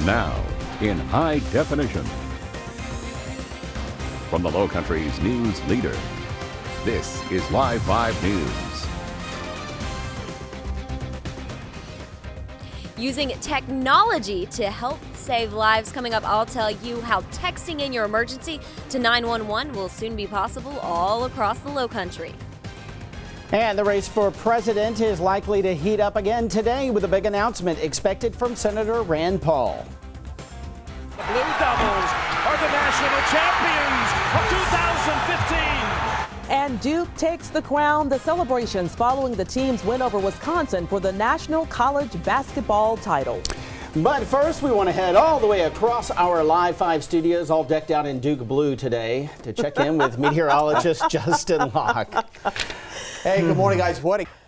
Now, in high definition. From the Lowcountry's news leader, this is Live 5 News. Using technology to help save lives. Coming up, I'll tell you how texting in your emergency to 911 will soon be possible all across the Lowcountry. And the race for president is likely to heat up again today with a big announcement expected from Senator Rand Paul. The Blue Devils are the national champions of 2015. And Duke takes the crown. The celebrations following the team's win over Wisconsin for the National College Basketball title. But first, we want to head all the way across our Live 5 studios, all decked out in Duke blue today, to check in with meteorologist Justin Locke. Hey, good morning, guys.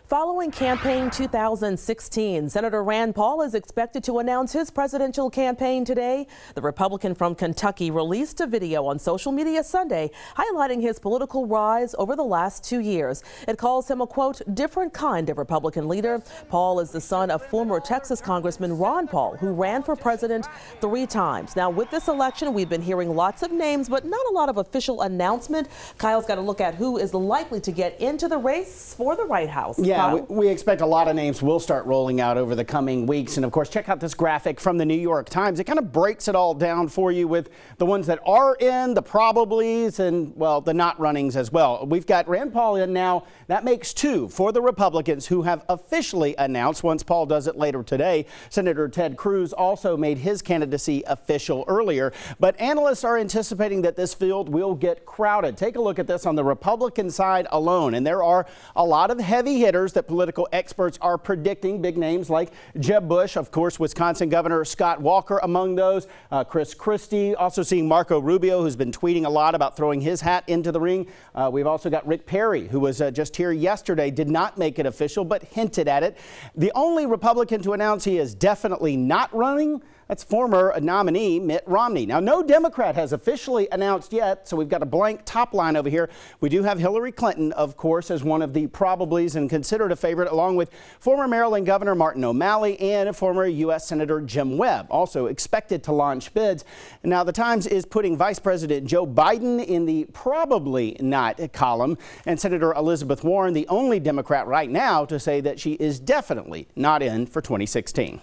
Following campaign 2016, Senator Rand Paul is expected to announce his presidential campaign today. The Republican from Kentucky released a video on social media Sunday highlighting his political rise over the last 2 years. It calls him a, quote, different kind of Republican leader. Paul is the son of former Texas Congressman Ron Paul, who ran for president 3 times. Now, with this election, we've been hearing lots of names, but not a lot of official announcement. Kyle's got to look at who is likely to get into the race for the White House. Yeah, we expect a lot of names will start rolling out over the coming weeks. And of course, check out this graphic from the New York Times. It kind of breaks it all down for you with the ones that are in, the probablys, and, well, the not runnings as well. We've got Rand Paul in now. That makes 2 for the Republicans who have officially announced once Paul does it later today. Senator Ted Cruz also made his candidacy official earlier. But analysts are anticipating that this field will get crowded. Take a look at this on the Republican side alone. And there are a lot of heavy hitters that political experts are predicting. Big names like Jeb Bush, of course, Wisconsin Governor Scott Walker among those, Chris Christie, also seeing Marco Rubio, who's been tweeting a lot about throwing his hat into the ring. We've also got Rick Perry, who was just here yesterday, did not make it official, but hinted at it. The only Republican to announce he is definitely not running, that's former nominee Mitt Romney. Now, no Democrat has officially announced yet, so we've got a blank top line over here. We do have Hillary Clinton, of course, as one of the probablys and considered a favorite, along with former Maryland Governor Martin O'Malley and former U.S. Senator Jim Webb, also expected to launch bids. Now, the Times is putting Vice President Joe Biden in the probably not column, and Senator Elizabeth Warren, the only Democrat right now to say that she is definitely not in for 2016.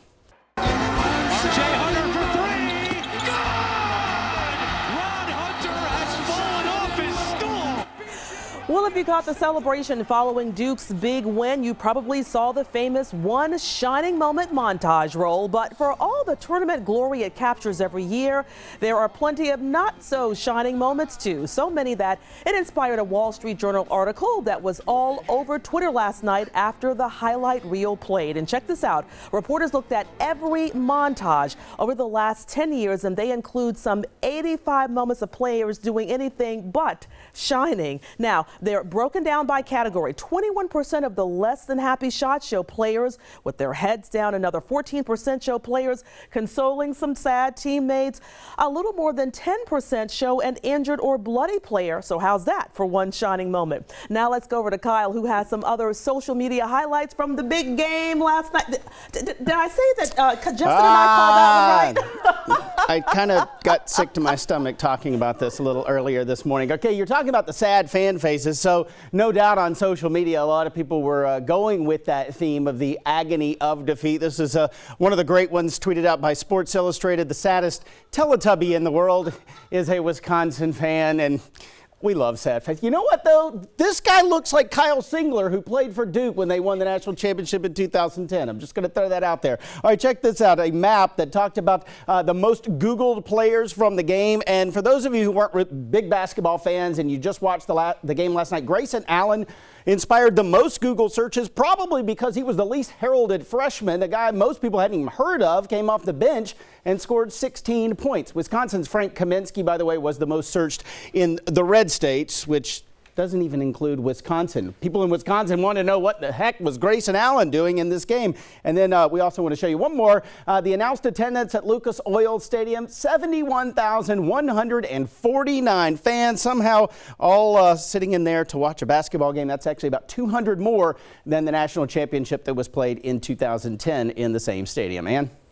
R.J. Hunter for 3. Good! Ron Hunter has fallen off his stool. Well, if you caught the celebration following Duke's big win, you probably saw the famous One Shining Moment montage roll. But for all the tournament glory it captures every year, there are plenty of not so shining moments too. So many that it inspired a Wall Street Journal article that was all over Twitter last night after the highlight reel played. And check this out. Reporters looked at every montage over the last 10 years, and they include some 85 moments of players doing anything but shining. Now, they're broken down by category. 21% of the less than happy shots show players with their heads down. Another 14% show players consoling some sad teammates. A little more than 10% show an injured or bloody player. So how's that for one shining moment? Now let's go over to Kyle, who has some other social media highlights from the big game last night. Did I say that Justin and I called that one right? I kind of got sick to my stomach talking about this a little earlier this morning. Okay, you're talking about the sad fan faces, so no doubt on social media a lot of people were going with that theme of the agony of defeat. This is one of the great ones tweeted out by Sports Illustrated. The saddest Teletubby in the world is a Wisconsin fan, and we love sad faces. You know what, though? This guy looks like Kyle Singler, who played for Duke when they won the national championship in 2010. I'm just going to throw that out there. All right, check this out. A map that talked about the most Googled players from the game. And for those of you who weren't big basketball fans and you just watched the game last night, Grayson Allen inspired the most Google searches, probably because he was the least heralded freshman. The guy most people hadn't even heard of came off the bench and scored 16 points. Wisconsin's Frank Kaminsky, by the way, was the most searched in the red states, which doesn't even include Wisconsin. People in Wisconsin want to know what the heck was Grayson Allen doing in this game. And then we also want to show you one more. The announced attendance at Lucas Oil Stadium, 71,149 fans, somehow all sitting in there to watch a basketball game. That's actually about 200 more than the national championship that was played in 2010 in the same stadium. Ann?